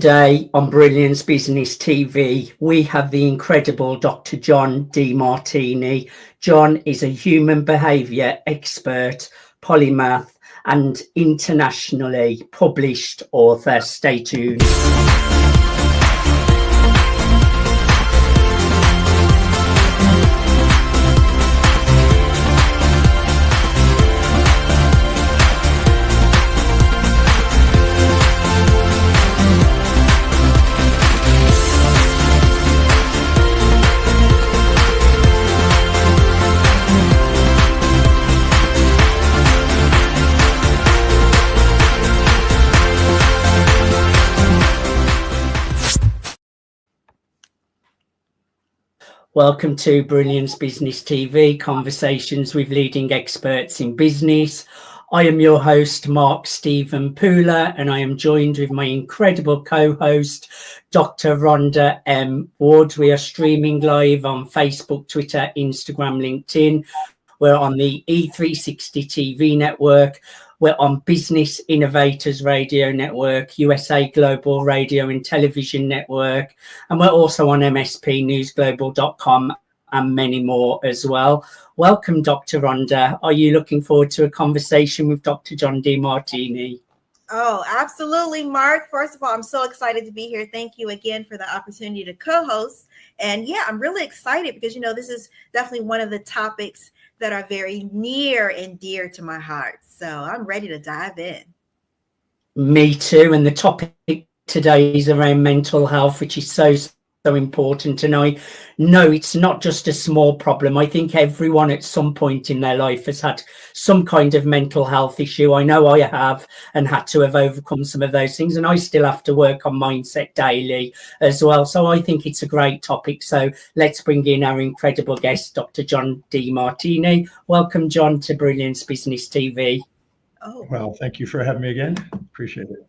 Today on Brilliance Business TV, we have the incredible Dr. John Demartini. John is a human behaviour expert, polymath, and internationally published author. Stay tuned. Welcome to Brilliance Business TV, conversations with leading experts in business. I am your host, Mark Stephen Pooler, and I am joined with my incredible co-host, Dr. Rhonda M. Wood. We are streaming live on Facebook, Twitter, Instagram, LinkedIn. We're on the E360 TV network. We're on Business Innovators Radio Network, USA Global Radio and Television Network, and we're also on mspnewsglobal.com and many more as well. Welcome, Dr. Rhonda. Are you looking forward to a conversation with Dr. John Demartini? Oh, absolutely, Mark. First of all, I'm so excited to be here. Thank you again for the opportunity to co-host. And yeah, I'm really excited because, this is definitely one of the topics that are very near and dear to my heart. So I'm ready to dive in. Me too. And the topic today is around mental health, which is so important. And I know it's not just a small problem. I think everyone at some point in their life has had some kind of mental health issue. I know I have, and had to have overcome some of those things. And I still have to work on mindset daily as well. So I think it's a great topic. So let's bring in our incredible guest, Dr. John Demartini. Welcome, John, to Brilliance Business TV. Oh, well, thank you for having me again. Appreciate it.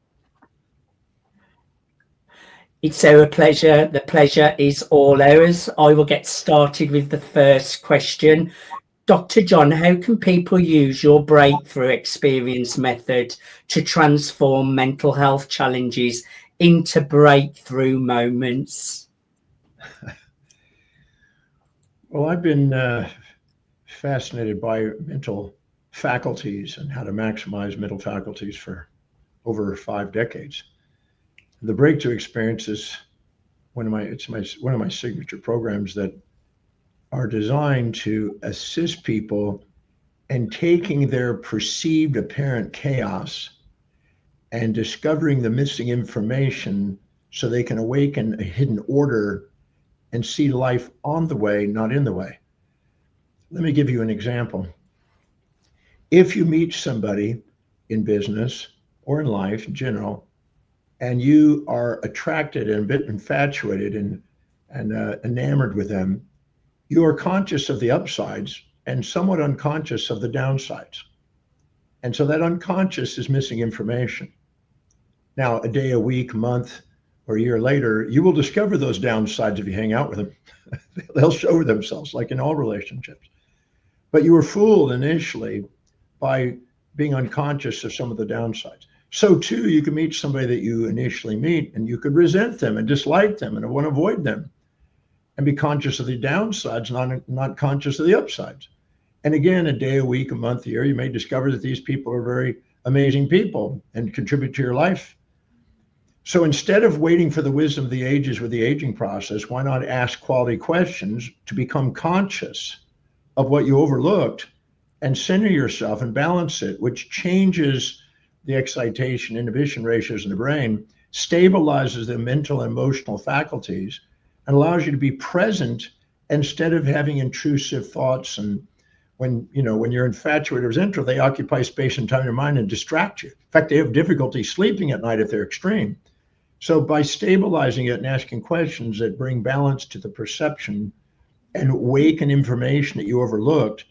It's our pleasure. The pleasure is all ours. I will get started with the first question. Dr. John, how can people use your breakthrough experience method to transform mental health challenges into breakthrough moments? Well, I've been fascinated by mental faculties and how to maximize mental faculties for over 5 decades. The breakthrough experience is one of my signature programs that are designed to assist people in taking their perceived apparent chaos and discovering the missing information so they can awaken a hidden order and see life on the way, not in the way. Let me give you an example. If you meet somebody in business or in life in general, and you are attracted and a bit infatuated and enamored with them, you are conscious of the upsides and somewhat unconscious of the downsides. And so that unconscious is missing information. Now, a day, a week, a month, or a year later, you will discover those downsides if you hang out with them. They'll show themselves, like in all relationships. But you were fooled initially by being unconscious of some of the downsides. So too, you can meet somebody that you initially meet and you could resent them and dislike them and want to avoid them and be conscious of the downsides, not conscious of the upsides. And again, a day, a week, a month, a year, you may discover that these people are very amazing people and contribute to your life. So instead of waiting for the wisdom of the ages with the aging process, why not ask quality questions to become conscious of what you overlooked and center yourself and balance it, which changes the excitation inhibition ratios in the brain, stabilizes the mental and emotional faculties, and allows you to be present instead of having intrusive thoughts. And when you're infatuated or resentful, they occupy space and time in your mind and distract you. In fact, they have difficulty sleeping at night if they're extreme. So by stabilizing it and asking questions that bring balance to the perception and awaken information that you overlooked,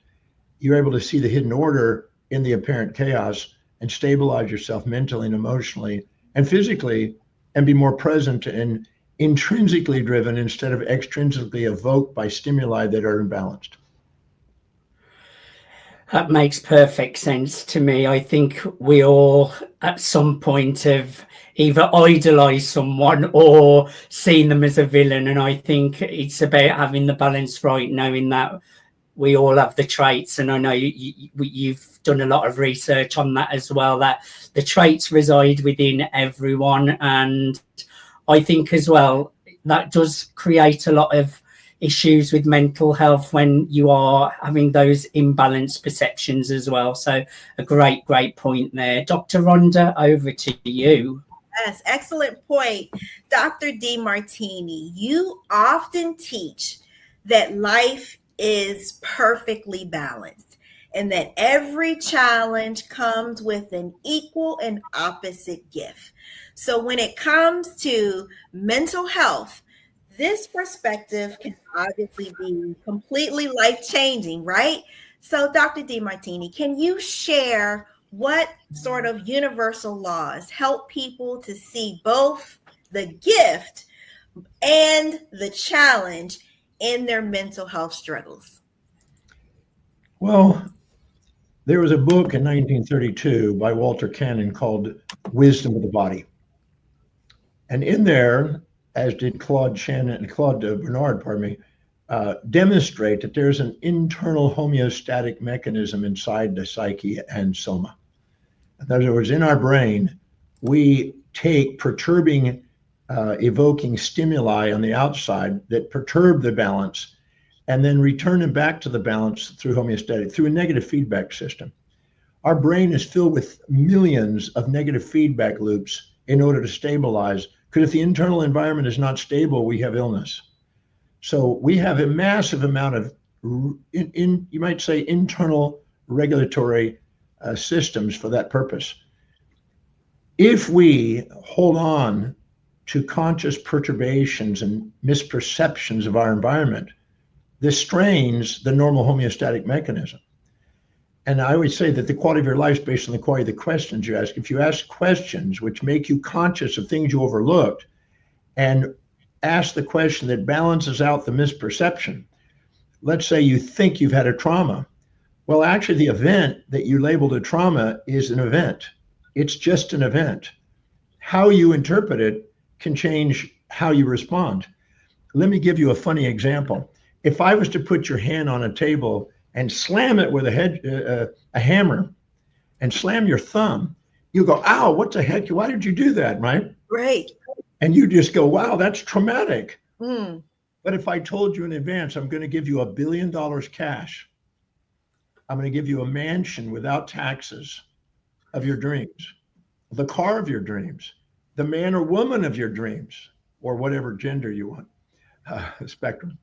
you're able to see the hidden order in the apparent chaos and stabilize yourself mentally and emotionally and physically and be more present and intrinsically driven instead of extrinsically evoked by stimuli that are imbalanced. That makes perfect sense to me. I think we all at some point have either idolized someone or seen them as a villain. And I think it's about having the balance right, knowing that we all have the traits. And I know you've done a lot of research on that as well, that the traits reside within everyone. And I think as well, that does create a lot of issues with mental health when you are having those imbalanced perceptions as well. So a great point there. Dr. Rhonda, over to you. Yes, excellent point. Dr. Demartini, you often teach that life is perfectly balanced and that every challenge comes with an equal and opposite gift. So when it comes to mental health, this perspective can obviously be completely life-changing, right? So Dr. Demartini, can you share what sort of universal laws help people to see both the gift and the challenge in their mental health struggles? Well, there was a book in 1932 by Walter Cannon called Wisdom of the Body. And in there, as did Claude Bernard, demonstrate that there's an internal homeostatic mechanism inside the psyche and soma. In other words, in our brain, we take perturbing, evoking stimuli on the outside that perturb the balance and then return them back to the balance through homeostatic, through a negative feedback system. Our brain is filled with millions of negative feedback loops in order to stabilize, because if the internal environment is not stable, we have illness. So we have a massive amount of, you might say, internal regulatory systems for that purpose. If we hold on to conscious perturbations and misperceptions of our environment, this strains the normal homeostatic mechanism. And I always say that the quality of your life is based on the quality of the questions you ask. If you ask questions which make you conscious of things you overlooked and ask the question that balances out the misperception, let's say you think you've had a trauma. Well, actually, the event that you labeled a trauma is an event. It's just an event. How you interpret it can change how you respond. Let me give you a funny example. If I was to put your hand on a table and slam it with a hammer and slam your thumb, you go, ow, what the heck? Why did you do that, right? Right. And you just go, wow, that's traumatic. Mm. But if I told you in advance, I'm going to give you $1 billion cash, I'm going to give you a mansion without taxes of your dreams, the car of your dreams, the man or woman of your dreams, or whatever gender you want, spectrum.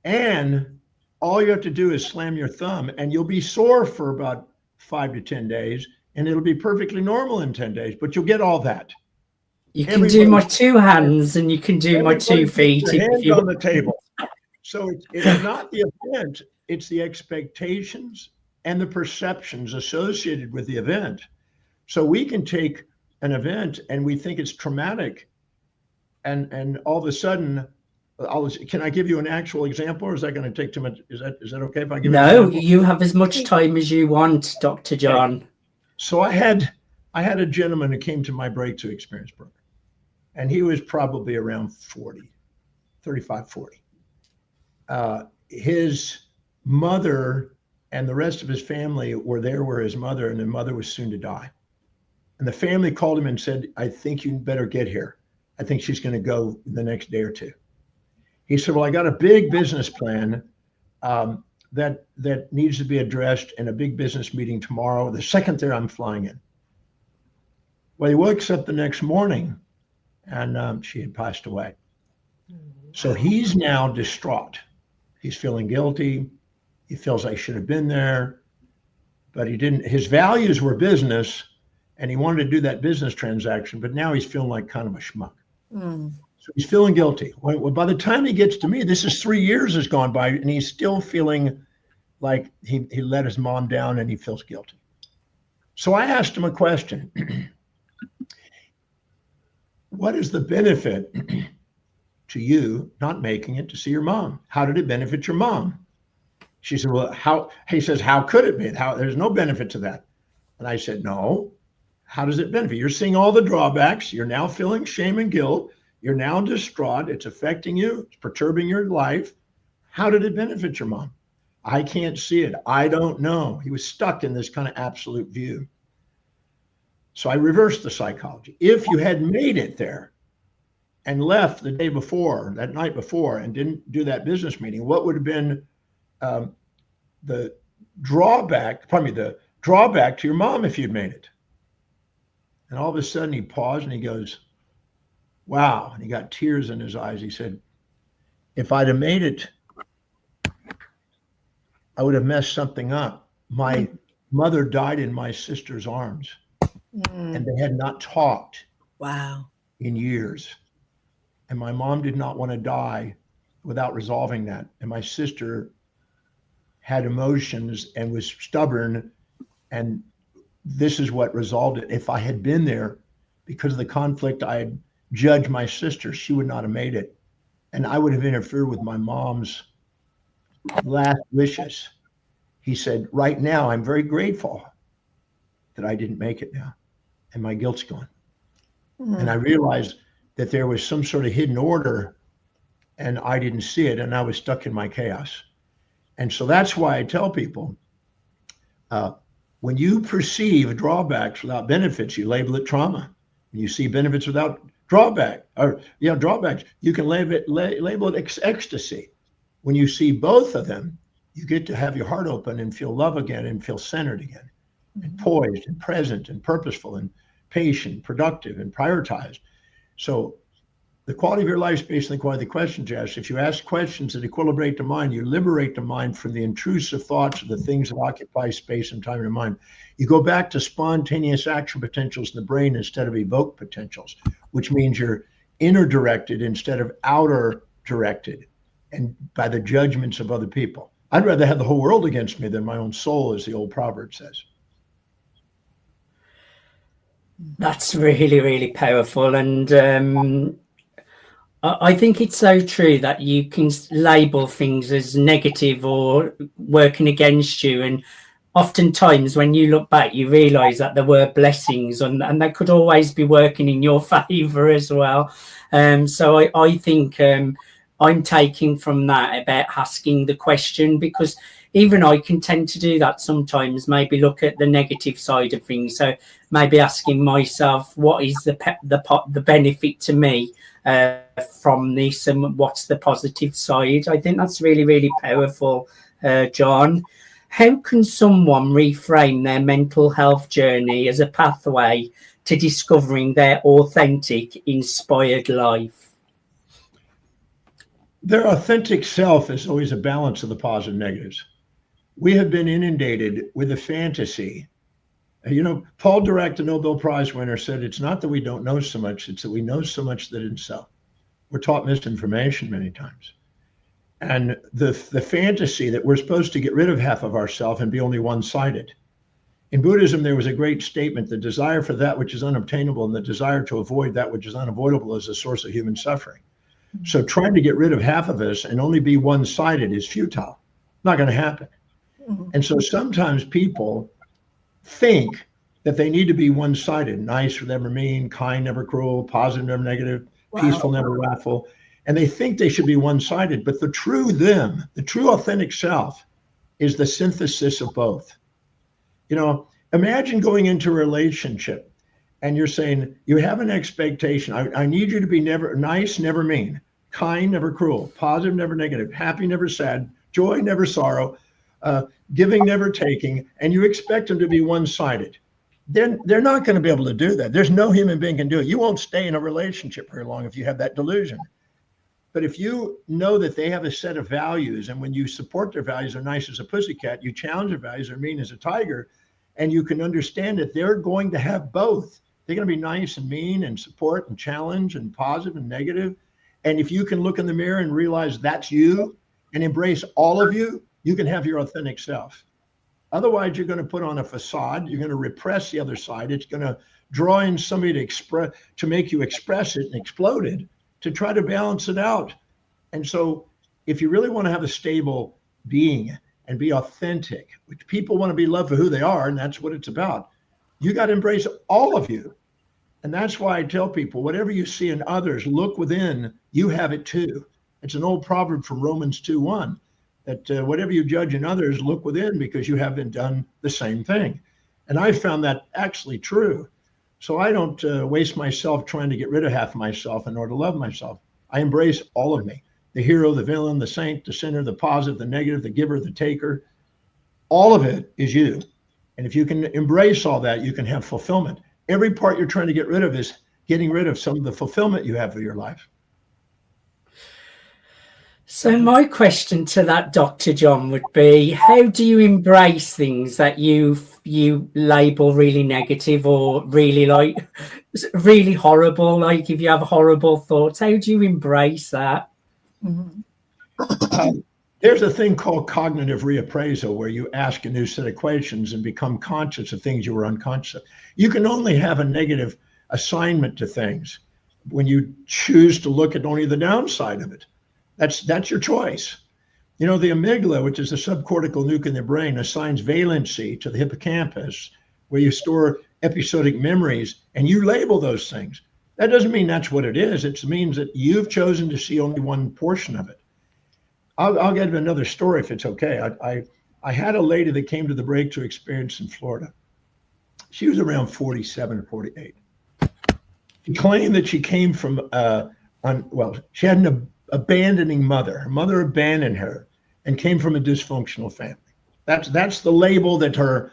And all you have to do is slam your thumb, and you'll be sore for about 5 to 10 days, and it'll be perfectly normal in 10 days, but you'll get all that. You can do my 2 hands and you can do my 2 feet. Your hands on the table. So it's not the event, it's the expectations and the perceptions associated with the event. So we can take an event and we think it's traumatic, and all of a sudden, can I give you an actual example, or is that going to take too much? Is that okay if I give? No, you have as much time as you want, Dr. John. Okay. So I had a gentleman who came to my breakthrough experience program, and he was probably around 35, 40. His mother and the rest of his family were there where his mother, and the mother was soon to die. And the family called him and said, I think you better get here. I think she's going to go the next day or two. He said, well, I got a big business plan that needs to be addressed in a big business meeting tomorrow. The second there, I'm flying in. Well, he wakes up the next morning and she had passed away. So he's now distraught. He's feeling guilty. He feels I should have been there, but he didn't. His values were business, and he wanted to do that business transaction, but now he's feeling like kind of a schmuck. Mm. So he's feeling guilty. Well, by the time he gets to me, this is 3 years has gone by, and he's still feeling like he let his mom down and he feels guilty. So I asked him a question. What is the benefit to you not making it to see your mom? How did it benefit your mom? She said, well, he says, how could it be? There's no benefit to that. And I said, no, how does it benefit? You're seeing all the drawbacks. You're now feeling shame and guilt. You're now distraught. It's affecting you. It's perturbing your life. How did it benefit your mom? I can't see it. I don't know. He was stuck in this kind of absolute view. So I reversed the psychology. If you had made it there and left the day before, that night before, and didn't do that business meeting, what would have been the drawback to your mom if you'd made it? And all of a sudden he paused and he goes, wow. And he got tears in his eyes. He said, if I'd have made it, I would have messed something up. My mother died in my sister's arms, and they had not talked in years. And my mom did not want to die without resolving that. And my sister had emotions and was stubborn. And this is what resolved it. If I had been there, because of the conflict, I had judged my sister, she would not have made it. And I would have interfered with my mom's last wishes. He said, right now, I'm very grateful that I didn't make it now. And my guilt's gone. And I realized that there was some sort of hidden order and I didn't see it. And I was stuck in my chaos. And so that's why I tell people, when you perceive drawbacks without benefits, you label it trauma. When you see benefits without drawbacks, you can label it ecstasy. When you see both of them, you get to have your heart open and feel love again and feel centered again, and poised and present and purposeful and patient, productive and prioritized. So the quality of your life is based on the quality of the questions you ask. If you ask questions that equilibrate the mind, you liberate the mind from the intrusive thoughts of the things that occupy space and time in your mind. You go back to spontaneous action potentials in the brain instead of evoked potentials, which means you're inner directed instead of outer directed and by the judgments of other people. I'd rather have the whole world against me than my own soul, as the old proverb says. That's really, really powerful. And I think it's so true that you can label things as negative or working against you. And oftentimes when you look back, you realize that there were blessings and they could always be working in your favor as well. So I think I'm taking from that about asking the question, because even I can tend to do that sometimes, maybe look at the negative side of things. So maybe asking myself, what is the benefit to me from this, and what's the positive side? I think that's really, really powerful, John. How can someone reframe their mental health journey as a pathway to discovering their authentic, inspired life? Their authentic self is always a balance of the positive and negatives. We have been inundated with a fantasy. Paul Dirac, the Nobel Prize winner, said, it's not that we don't know so much, it's that we know so much that it's so. We're taught misinformation many times. And the fantasy that we're supposed to get rid of half of ourselves and be only one-sided. In Buddhism, there was a great statement: the desire for that which is unobtainable and the desire to avoid that which is unavoidable is the source of human suffering. So trying to get rid of half of us and only be one-sided is futile. Not going to happen. And so sometimes people think that they need to be one-sided: nice, never mean; kind, never cruel; positive, never negative; peaceful, never wrathful. And they think they should be one-sided. But the true authentic self is the synthesis of both. Imagine going into a relationship and you're saying, you have an expectation. I need you to be never nice, never mean; kind, never cruel; positive, never negative; happy, never sad; joy, never sorrow; giving, never taking. And you expect them to be one-sided. Then they're not going to be able to do that. There's no human being can do it. You won't stay in a relationship very long if you have that delusion. But if you know that they have a set of values, and when you support their values, they're nice as a pussycat, you challenge their values, they're mean as a tiger, and you can understand that they're going to have both. They're going to be nice and mean and support and challenge and positive and negative. And if you can look in the mirror and realize that's you and embrace all of you, you can have your authentic self. Otherwise, you're going to put on a facade. You're going to repress the other side. It's going to draw in somebody to make you express it and explode it, to try to balance it out. And so if you really want to have a stable being and be authentic, which people want to be loved for who they are, and that's what it's about. You got to embrace all of you. And that's why I tell people, whatever you see in others, look within, you have it too. It's an old proverb from Romans 2:1, that whatever you judge in others, look within, because you haven't done the same thing. And I found that actually true. So I don't waste myself trying to get rid of half of myself in order to love myself. I embrace all of me, the hero, the villain, the saint, the sinner, the positive, the negative, the giver, the taker. All of it is you. And if you can embrace all that, you can have fulfillment. Every part you're trying to get rid of is getting rid of some of the fulfillment you have for your life. So my question to that, Dr. John, would be, how do you embrace things that you label really negative or really really horrible? Like if you have horrible thoughts, how do you embrace that? There's a thing called cognitive reappraisal, where you ask a new set of questions and become conscious of things you were unconscious of. You can only have a negative assignment to things when you choose to look at only the downside of it. That's your choice. You know, the amygdala, which is the subcortical nuke in the brain, assigns valency to the hippocampus, where you store episodic memories, and you label those things. That doesn't mean that's what it is. It means that you've chosen to see only one portion of it. I'll get another story if it's okay. I had a lady that came to the breakthrough experience in Florida. She was around 47 or 48. She claimed that she came from, she had an abandoning mother. Her mother abandoned her and came from a dysfunctional family. That's the label that her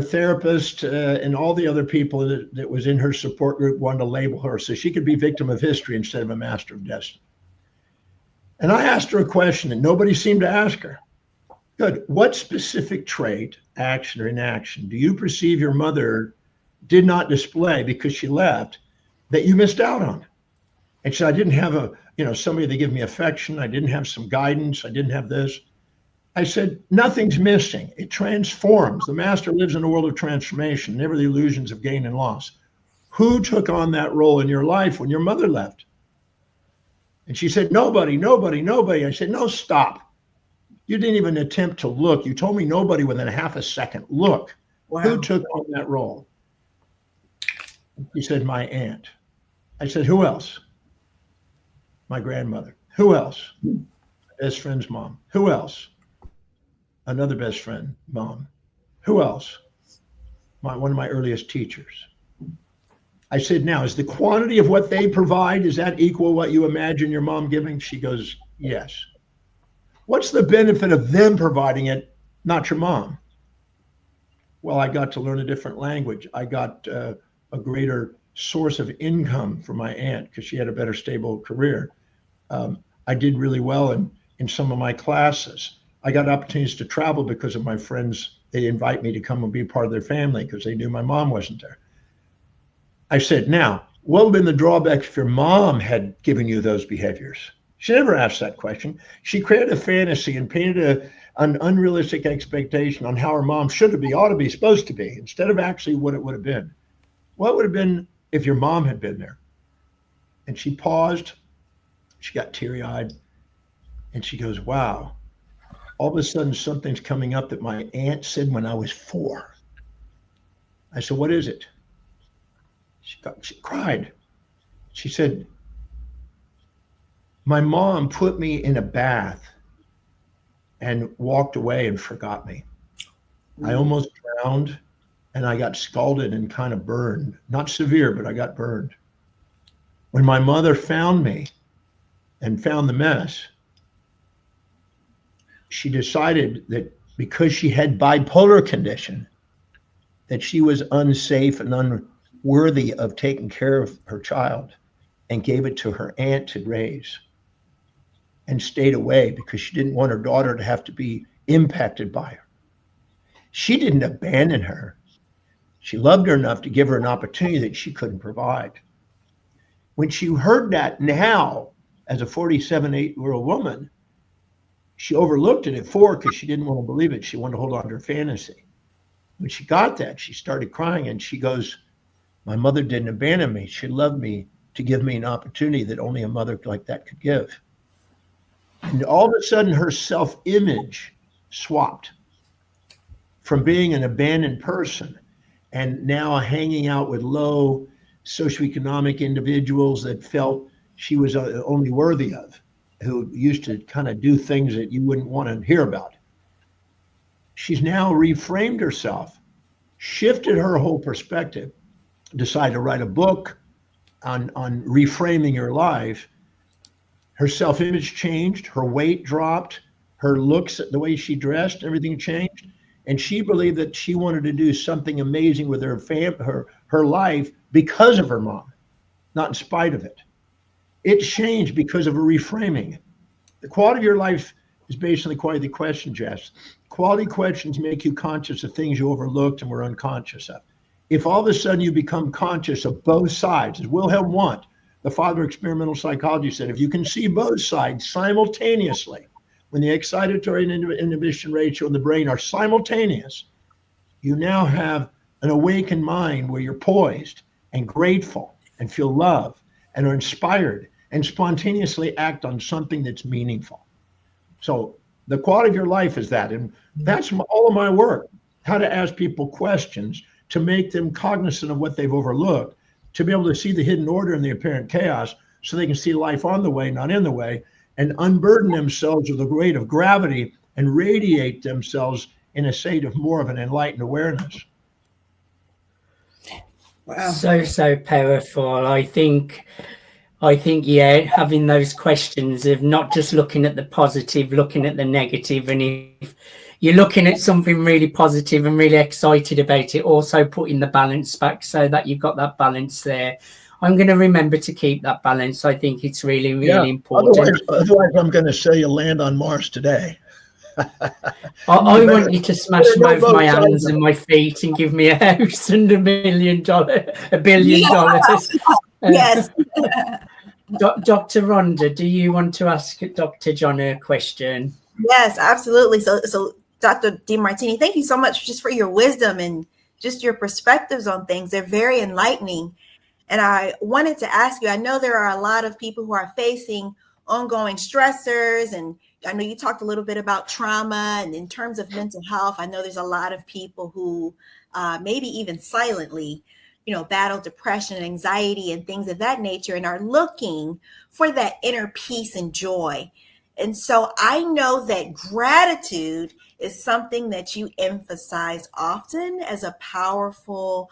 therapist and all the other people that was in her support group wanted to label her, so she could be victim of history instead of a master of destiny. And I asked her a question that nobody seemed to ask her. Good. What specific trait, action or inaction, do you perceive your mother did not display because she left that you missed out on? And she said, I didn't have somebody to give me affection. I didn't have some guidance. I didn't have this. I said, nothing's missing. It transforms. The master lives in a world of transformation, never the illusions of gain and loss. Who took on that role in your life when your mother left? And she said, nobody. I said, no, stop. You didn't even attempt to look. You told me nobody within a half a second. Look, wow. Who took on that role? She said, my aunt. I said, who else? My grandmother. Who else? My best friend's mom. Who else? Another best friend, mom. Who else? One of my earliest teachers. I said, now, is the quantity of what they provide, is that equal what you imagine your mom giving? She goes, yes. What's the benefit of them providing it, not your mom? Well, I got to learn a different language. I got a greater source of income for my aunt because she had a better stable career. I did really well in some of my classes. I got opportunities to travel because of my friends. They invite me to come and be part of their family because they knew my mom wasn't there. I said, now, what would have been the drawback if your mom had given you those behaviors? She never asked that question. She created a fantasy and painted an unrealistic expectation on how her mom should be, ought to be, supposed to be, instead of actually what it would have been. What would have been if your mom had been there? And she paused. She got teary-eyed. And she goes, wow, all of a sudden something's coming up that my aunt said when I was 4. I said, what is it? She cried. She said, my mom put me in a bath and walked away and forgot me. I almost drowned and I got scalded and kind of burned. Not severe, but I got burned. When my mother found me and found the mess, she decided that because she had bipolar condition, that she was unsafe and unworthy of taking care of her child, and gave it to her aunt to raise, and stayed away because she didn't want her daughter to have to be impacted by her. She didn't abandon her. She loved her enough to give her an opportunity that she couldn't provide. When she heard that now, as a 47-8-year-old woman, she overlooked it at 4 because she didn't want to believe it. She wanted to hold on to her fantasy. When she got that, she started crying and she goes, my mother didn't abandon me. She loved me to give me an opportunity that only a mother like that could give. And all of a sudden, her self-image swapped from being an abandoned person and now hanging out with low socioeconomic individuals that felt she was only worthy of, who used to kind of do things that you wouldn't want to hear about. She's now reframed herself, shifted her whole perspective, decided to write a book on reframing your life. Her self-image changed, her weight dropped, her looks, the way she dressed, everything changed. And she believed that she wanted to do something amazing with her life because of her mom, not in spite of it. It changed because of a reframing. The quality of your life is based on the quality of the question, Jess. Quality questions make you conscious of things you overlooked and were unconscious of. If all of a sudden you become conscious of both sides, as Wilhelm Wundt, the father of experimental psychology, said, if you can see both sides simultaneously, when the excitatory and inhibition ratio in the brain are simultaneous, you now have an awakened mind where you're poised and grateful and feel love and are inspired and spontaneously act on something that's meaningful. So the quality of your life is that. And that's all of my work, how to ask people questions to make them cognizant of what they've overlooked, to be able to see the hidden order in the apparent chaos so they can see life on the way, not in the way, and unburden themselves of the weight of gravity and radiate themselves in a state of more of an enlightened awareness. Wow. So powerful. I think, yeah, having those questions of not just looking at the positive, looking at the negative. And if you're looking at something really positive and really excited about it, also putting the balance back so that you've got that balance there. I'm going to remember to keep that balance. I think it's really, really important. Otherwise, I'm going to say you land on Mars today. I want you to smash both my hands and my feet and give me a house and $1 billion. Yes. Dr. Rhonda, do you want to ask Dr. John a question? Yes, absolutely. So Dr. Demartini, thank you so much just for your wisdom and just your perspectives on things. They're very enlightening. And I wanted to ask you, I know there are a lot of people who are facing ongoing stressors, and I know you talked a little bit about trauma, and in terms of mental health, I know there's a lot of people who maybe even silently, battle depression and anxiety and things of that nature and are looking for that inner peace and joy. And so I know that gratitude is something that you emphasize often as a powerful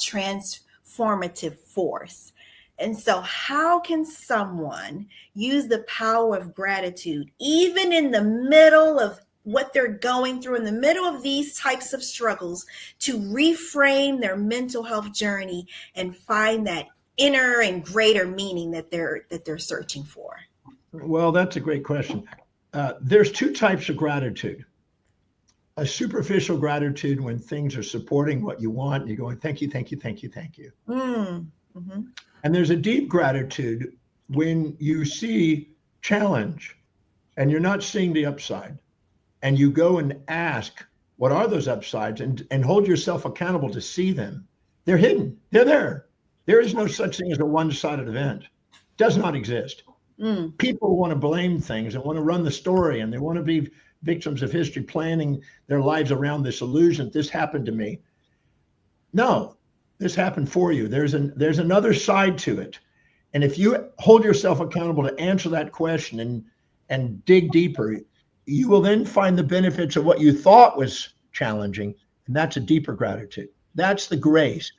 transformative force. And so how can someone use the power of gratitude, even in the middle of what they're going through, in the middle of these types of struggles, to reframe their mental health journey and find that inner and greater meaning that they're searching for? Well, that's a great question. There's two types of gratitude. A superficial gratitude when things are supporting what you want, and you're going, thank you, thank you, thank you, thank you. Mm-hmm. And there's a deep gratitude when you see challenge and you're not seeing the upside, and you go and ask, what are those upsides, and hold yourself accountable to see them. They're hidden. They're there. There is no such thing as a one-sided event. It does not exist. People want to blame things and want to run the story, and they want to be victims of history, planning their lives around this illusion. This happened to me. No, this happened for you. There's another side to it. And if you hold yourself accountable to answer that question and dig deeper, you will then find the benefits of what you thought was challenging. And that's a deeper gratitude. That's the grace.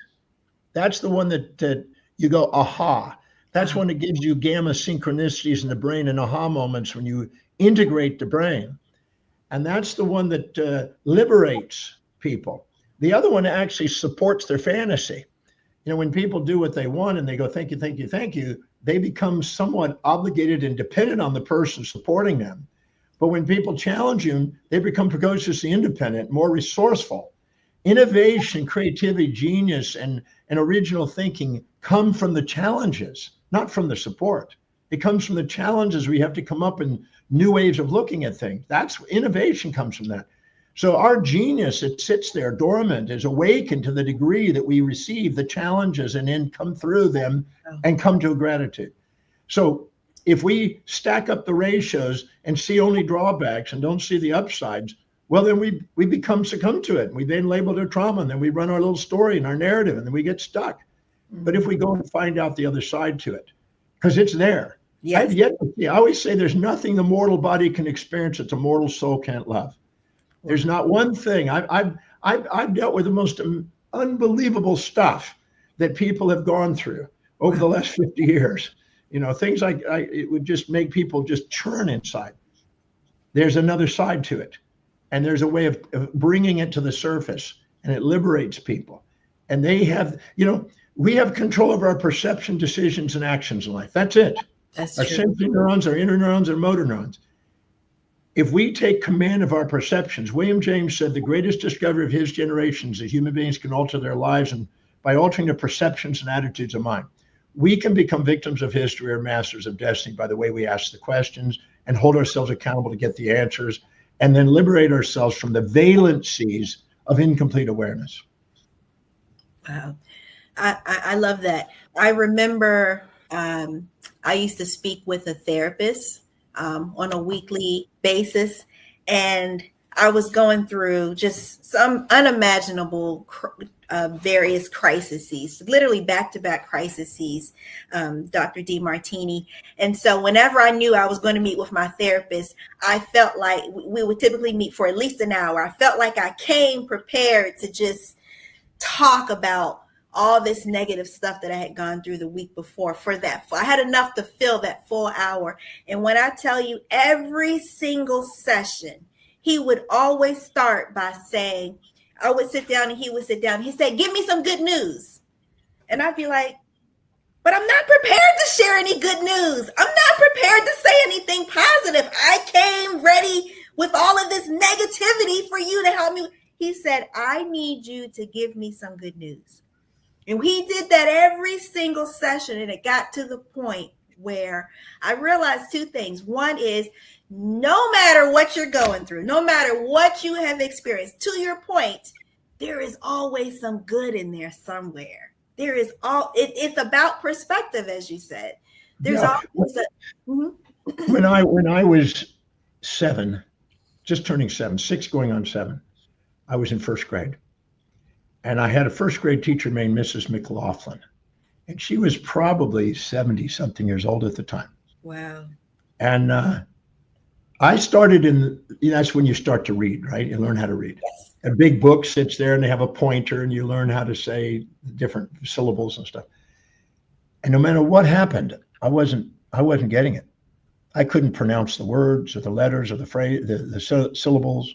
That's the one that you go, aha. That's when it gives you gamma synchronicities in the brain and aha moments when you integrate the brain. And that's the one that liberates people. The other one actually supports their fantasy. When people do what they want and they go, thank you, thank you, thank you, they become somewhat obligated and dependent on the person supporting them. But when people challenge you, they become precociously independent, more resourceful. Innovation, creativity, genius, and original thinking come from the challenges, not from the support. It comes from the challenges. We have to come up in new ways of looking at things. That's innovation comes from that. So our genius, it sits there dormant, is awakened to the degree that we receive the challenges and then come through them and come to a gratitude. So if we stack up the ratios and see only drawbacks and don't see the upsides, Well, then we become succumb to it. We then label it a trauma, and then we run our little story and our narrative, and then we get stuck. But if we go and find out the other side to it, because it's there. Yes. I always say there's nothing the mortal body can experience that the mortal soul can't love. There's not one thing. I've dealt with the most unbelievable stuff that people have gone through over the last 50 years. Things like it would just make people just churn inside. There's another side to it. And there's a way of bringing it to the surface, and it liberates people. And they have, we have control over our perception, decisions, and actions in life. That's it. That's our true. sensory neurons, our inner neurons, our motor neurons. If we take command of our perceptions, William James said the greatest discovery of his generation is that human beings can alter their lives and by altering their perceptions and attitudes of mind. We can become victims of history or masters of destiny by the way we ask the questions and hold ourselves accountable to get the answers, and then liberate ourselves from the valencies of incomplete awareness. Wow. I love that. I remember I used to speak with a therapist on a weekly basis, and I was going through just some unimaginable various crises, literally back-to-back crises, Dr. Demartini. And so whenever I knew I was going to meet with my therapist, I felt like we would typically meet for at least an hour. I felt like I came prepared to just talk about all this negative stuff that I had gone through the week before. I had enough to fill that full hour. And when I tell you, every single session, he would always start by saying, I would sit down and he would sit down. He said, give me some good news. And I'd be like, but I'm not prepared to share any good news. I'm not prepared to say anything positive. I came ready with all of this negativity for you to help me. He said, I need you to give me some good news. And he did that every single session. And it got to the point where I realized two things. One is, no matter what you're going through, no matter what you have experienced, to your point, there is always some good in there somewhere. There is it's about perspective, as you said. There's always When I was 7, just turning 7, 6 going on 7, I was in first grade. And I had a first grade teacher named Mrs. McLaughlin. And she was probably 70 something years old at the time. Wow. And I started that's when you start to read, right? You learn how to read. Yes. A big book sits there and they have a pointer and you learn how to say different syllables and stuff. And no matter what happened, I wasn't getting it. I couldn't pronounce the words or the letters or the phrase, the syllables.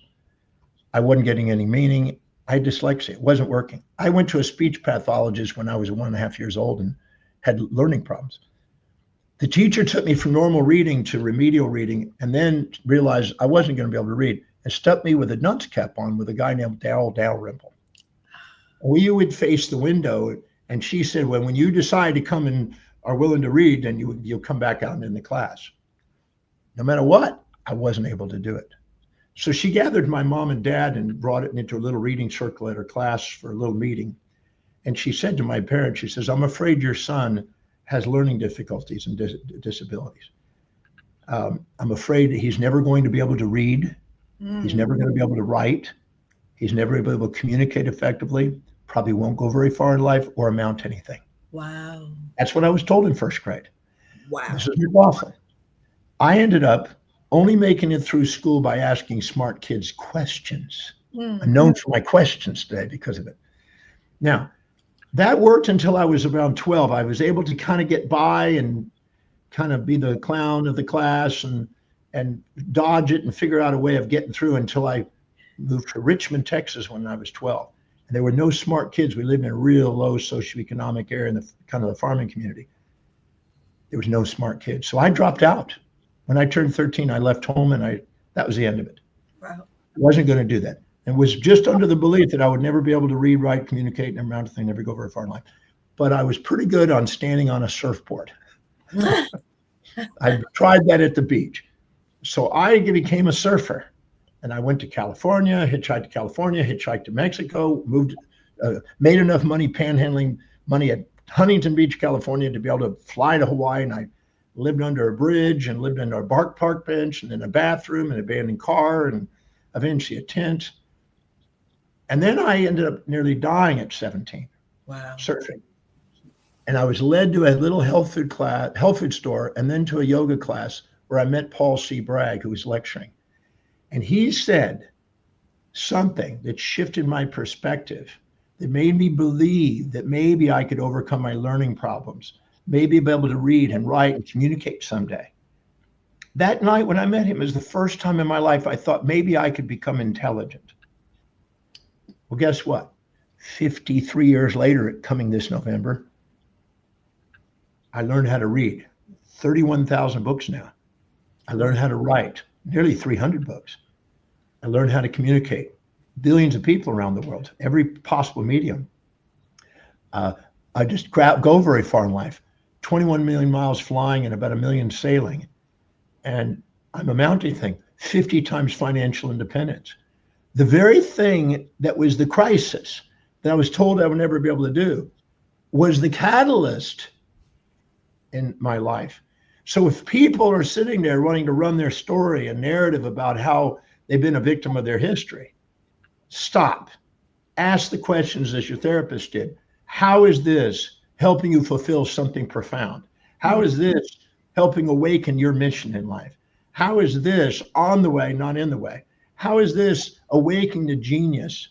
I wasn't getting any meaning. I had dyslexia. It wasn't working. I went to a speech pathologist when I was 1.5 years old and had learning problems. The teacher took me from normal reading to remedial reading, and then realized I wasn't going to be able to read, and stuck me with a dunce cap on with a guy named Dalrymple. We would face the window, and she said, well, when you decide to come and are willing to read, then you'll come back out in the class. No matter what, I wasn't able to do it. So she gathered my mom and dad and brought it into a little reading circle at her class for a little meeting. And she said to my parents, she says, I'm afraid your son has learning difficulties and disabilities. I'm afraid he's never going to be able to read. He's never going to be able to write. He's never going to be able to communicate effectively, probably won't go very far in life or amount to anything. Wow. That's what I was told in first grade. Wow. This is awful. I ended up only making it through school by asking smart kids questions. I'm known for my questions today because of it. Now, that worked until I was around 12. I was able to kind of get by and kind of be the clown of the class and dodge it and figure out a way of getting through until I moved to Richmond, Texas when I was 12. And there were no smart kids. We lived in a real low socioeconomic area in the kind of the farming community. There was no smart kids. So I dropped out. When I turned 13, I left home and that was the end of it. Wow. I wasn't going to do that. And was just under the belief that I would never be able to read, write, communicate, and amount of thing, never go very far in life. But I was pretty good on standing on a surfboard. I tried that at the beach. So I became a surfer. And I went to California, hitchhiked to Mexico, made enough money panhandling money at Huntington Beach, California to be able to fly to Hawaii. And I lived under a bridge and lived under a bark park bench and in a bathroom and an abandoned car and eventually a tent. And then I ended up nearly dying at 17. Wow. Surfing. And I was led to a little health food store, and then to a yoga class where I met Paul C. Bragg, who was lecturing. And he said something that shifted my perspective, that made me believe that maybe I could overcome my learning problems, maybe be able to read and write and communicate someday. That night when I met him was the first time in my life I thought maybe I could become intelligent. Well, guess what? 53 years later, coming this November, I learned how to read. 31,000 books now. I learned how to write, nearly 300 books. I learned how to communicate. Billions of people around the world, every possible medium. I just go very far in life. 21 million miles flying and about 1 million sailing. And I'm a mounting thing, 50 times financial independence. The very thing that was the crisis that I was told I would never be able to do was the catalyst in my life. So if people are sitting there wanting to run their story, a narrative about how they've been a victim of their history, stop. Ask the questions as your therapist did. How is this helping you fulfill something profound? How is this helping awaken your mission in life? How is this on the way, not in the way? How is this awakening to genius?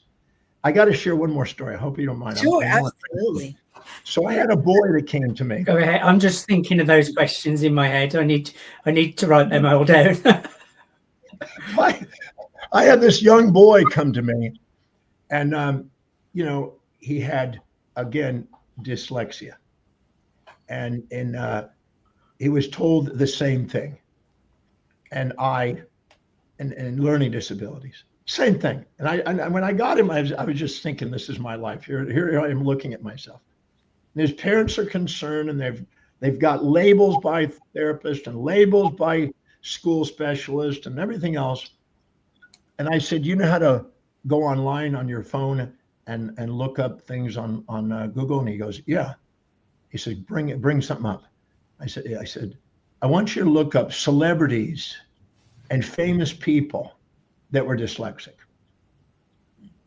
I got to share one more story. I hope you don't mind. Sure, absolutely. So I had a boy that came to me. Go ahead. I'm just thinking of those questions in my head. I need to write them all down. I had this young boy come to me, and he had, again, dyslexia, and he was told the same thing, and learning disabilities, same thing. And when I got him, I was just thinking, this is my life. Here I am looking at myself. And his parents are concerned, and they've got labels by therapists and labels by school specialists and everything else. And I said, you know how to go online on your phone and look up things on Google? And he goes, yeah. He said, bring something up. I said, I want you to look up celebrities and famous people that were dyslexic.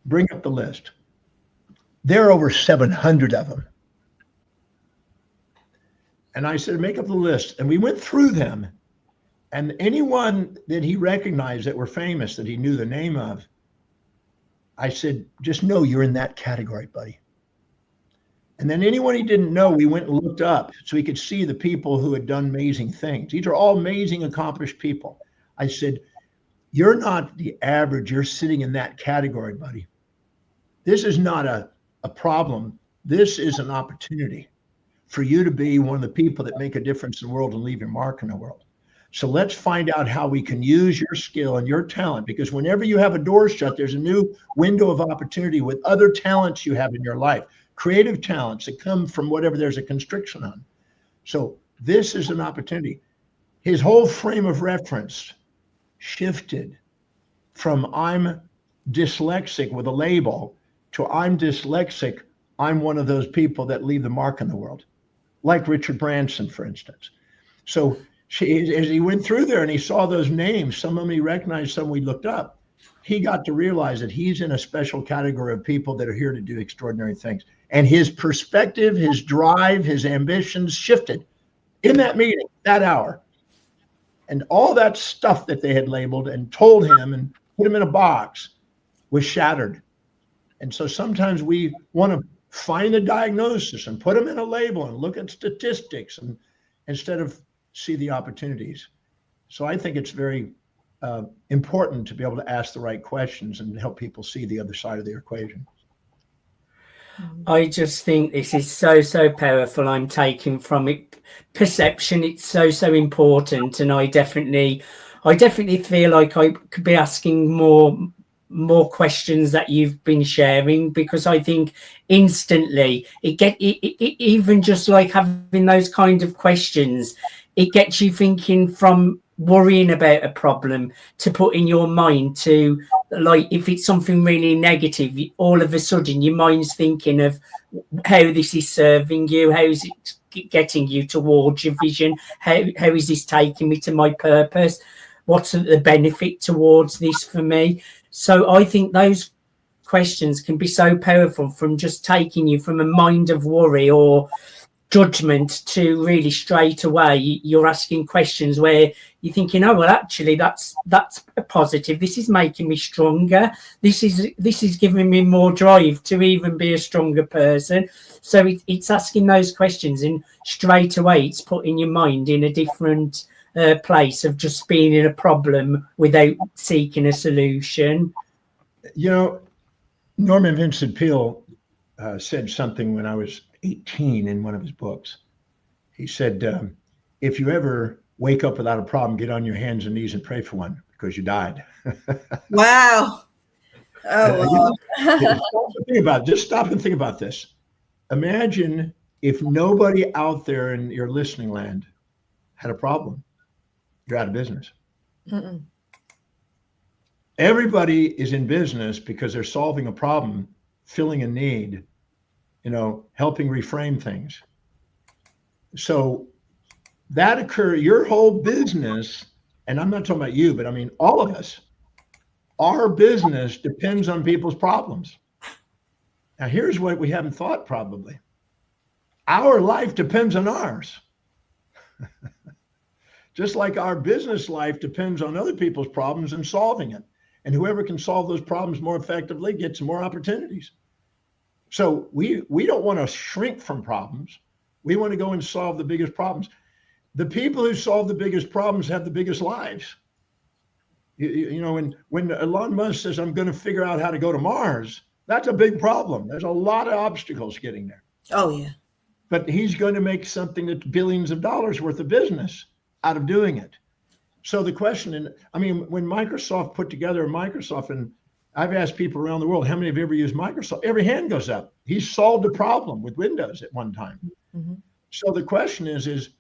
Bring up the list. There are over 700 of them. And I said, make up the list. And we went through them. And anyone that he recognized that were famous, that he knew the name of, I said, just know you're in that category, buddy. And then anyone he didn't know, we went and looked up so he could see the people who had done amazing things. These are all amazing, accomplished people. I said, you're not the average. You're sitting in that category, buddy. This is not a problem. This is an opportunity for you to be one of the people that make a difference in the world and leave your mark in the world. So let's find out how we can use your skill and your talent, because whenever you have a door shut, there's a new window of opportunity with other talents you have in your life, creative talents that come from whatever there's a constriction on. So this is an opportunity. His whole frame of reference shifted from I'm dyslexic with a label to I'm dyslexic, I'm one of those people that leave the mark in the world, like Richard Branson, for instance. So as he went through there and he saw those names, some of them he recognized, some we looked up, he got to realize that he's in a special category of people that are here to do extraordinary things. And his perspective, his drive, his ambitions shifted in that meeting, that hour. And all that stuff that they had labeled and told him and put him in a box was shattered. And so sometimes we want to find a diagnosis and put them in a label and look at statistics and instead of see the opportunities. So I think it's very important to be able to ask the right questions and help people see the other side of the equation. I just think this is so powerful. I'm taking from it perception. It's so important, and I definitely feel like I could be asking more questions that you've been sharing, because I think instantly even just like having those kind of questions, it gets you thinking from worrying about a problem to put in your mind to, like, if it's something really negative, all of a sudden your mind's thinking of how this is serving you, how is it getting you towards your vision, how is this taking me to my purpose, what's the benefit towards this for me. So I think those questions can be so powerful, from just taking you from a mind of worry or judgment to really straight away you're asking questions where you're thinking, oh well, actually that's a positive, this is making me stronger, this is giving me more drive to even be a stronger person. So it's asking those questions, and straight away it's putting your mind in a different place of just being in a problem without seeking a solution. You know, Norman Vincent Peale said something when I was 18 in one of his books. He said, if you ever wake up without a problem, get on your hands and knees and pray for one, because you died. Wow. Oh, wow. Think about it. Just stop and think about this. Imagine if nobody out there in your listening land had a problem. You're out of business. Mm-mm. Everybody is in business because they're solving a problem, filling a need, helping reframe things. So that your whole business, and I'm not talking about you, but I mean all of us, our business depends on people's problems. Now here's what we haven't thought probably. Our life depends on ours. Just like our business life depends on other people's problems and solving it. And whoever can solve those problems more effectively gets more opportunities. So we don't want to shrink from problems. We want to go and solve the biggest problems. The people who solve the biggest problems have the biggest lives. When Elon Musk says, I'm going to figure out how to go to Mars, that's a big problem. There's a lot of obstacles getting there. Oh, yeah. But he's going to make something that's billions of dollars worth of business out of doing it. So the question, when Microsoft put together Microsoft, and I've asked people around the world, how many have ever used Microsoft? Every hand goes up. He solved a problem with Windows at one time. Mm-hmm. So the question is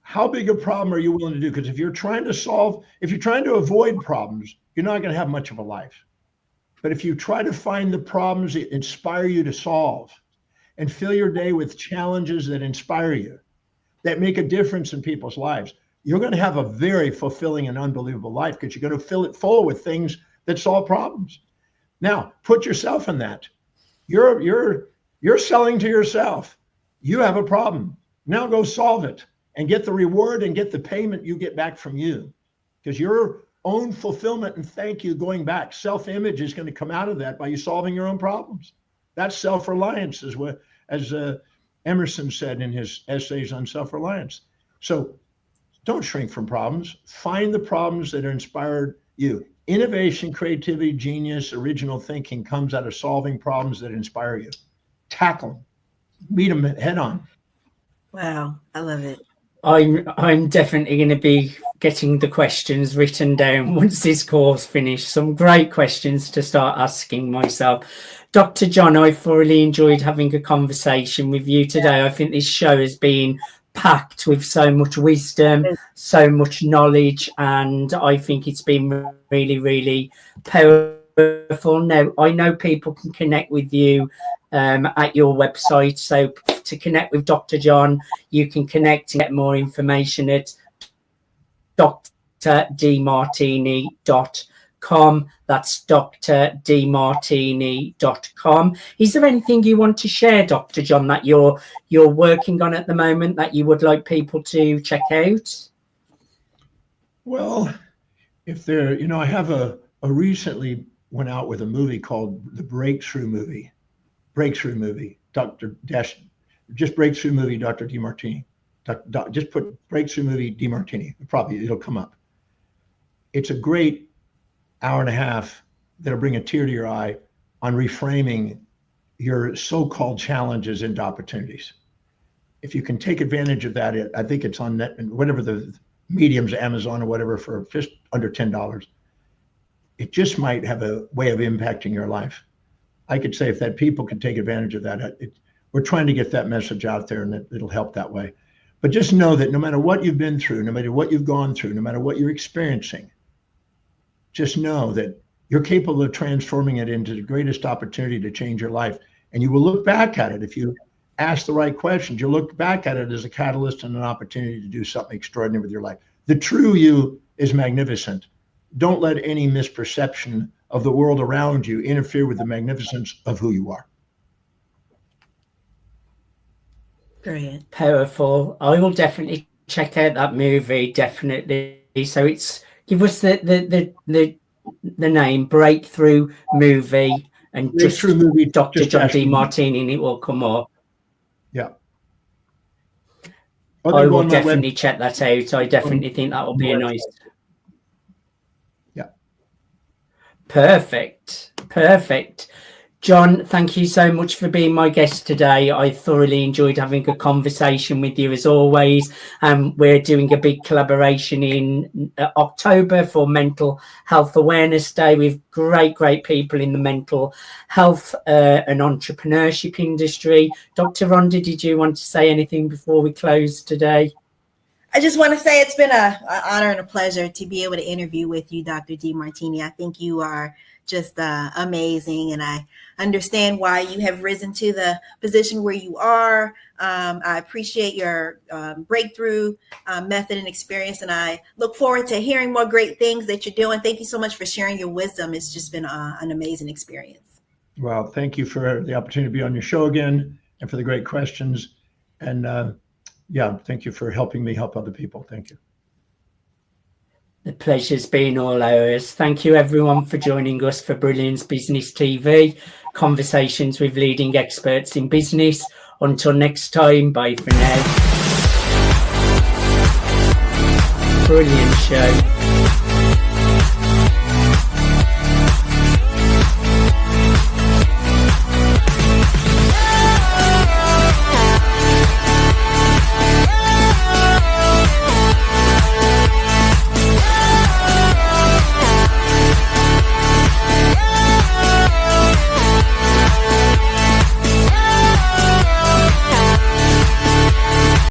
how big a problem are you willing to do? Because if you're trying to avoid problems, you're not going to have much of a life. But if you try to find the problems that inspire you to solve and fill your day with challenges that inspire you, that make a difference in people's lives, you're going to have a very fulfilling and unbelievable life, because you're going to fill it full with things that solve problems. Now, put yourself in that. You're selling to yourself. You have a problem. Now go solve it and get the reward and get the payment you get back from you, because your own fulfillment and thank you going back. Self-image is going to come out of that by you solving your own problems. That's self-reliance, as Emerson said in his essays on self-reliance. So don't shrink from problems. Find the problems that inspired you. Innovation, creativity, genius, original thinking comes out of solving problems that inspire you. Tackle them. Meet them head on. Wow, I love it. I'm definitely going to be getting the questions written down once this course finished. Some great questions to start asking myself. Dr. John, I thoroughly enjoyed having a conversation with you today. I think this show has been packed with so much wisdom, so much knowledge, and I think it's been really, really powerful. Now, I know people can connect with you at your website. So to connect with Dr. John, you can connect and get more information at drdemartini.com. That's drdemartini.com. Is there anything you want to share, Dr. John, that you're working on at the moment that you would like people to check out? Well, if they're, I have a recently went out with a movie called the Breakthrough Movie, Breakthrough Movie, just Breakthrough Movie, Dr. Demartini. Just put Breakthrough Movie Demartini. It'll come up. It's a great hour and a half that'll bring a tear to your eye on reframing your so-called challenges into opportunities. If you can take advantage of that, I think it's on net, whatever the mediums, Amazon or whatever, for just under $10. It just might have a way of impacting your life. I could say if that people can take advantage of that, we're trying to get that message out there, and it'll help that way. But just know that no matter what you've been through, no matter what you've gone through, no matter what you're experiencing, just know that you're capable of transforming it into the greatest opportunity to change your life. And you will look back at it. If you ask the right questions, you'll look back at it as a catalyst and an opportunity to do something extraordinary with your life. The true you is magnificent. Don't let any misperception of the world around you interfere with the magnificence of who you are. Brilliant. Powerful. I will definitely check out that movie. Definitely. So give us the name, Breakthrough Movie, and Breakthrough Movie, Dr. John Demartini, and it will come up. Yeah. I will definitely check that out. I definitely think that will be a nice. Yeah. Perfect. John, thank you so much for being my guest today. I thoroughly enjoyed having a conversation with you as always. We're doing a big collaboration in October for Mental Health Awareness Day with great people in the mental health and entrepreneurship industry. Dr. Rhonda, did you want to say anything before we close today? I just want to say it's been an honor and a pleasure to be able to interview with you, Dr. Demartini. I think you are just amazing, and I understand why you have risen to the position where you are. I appreciate your breakthrough method and experience, and I look forward to hearing more great things that you're doing. Thank you so much for sharing your wisdom. It's just been an amazing experience. Well, thank you for the opportunity to be on your show again and for the great questions. And thank you for helping me help other people. Thank you. The pleasure's been all ours. Thank you, everyone, for joining us for Brilliance Business TV, conversations with leading experts in business. Until next time, bye for now. Brilliant show.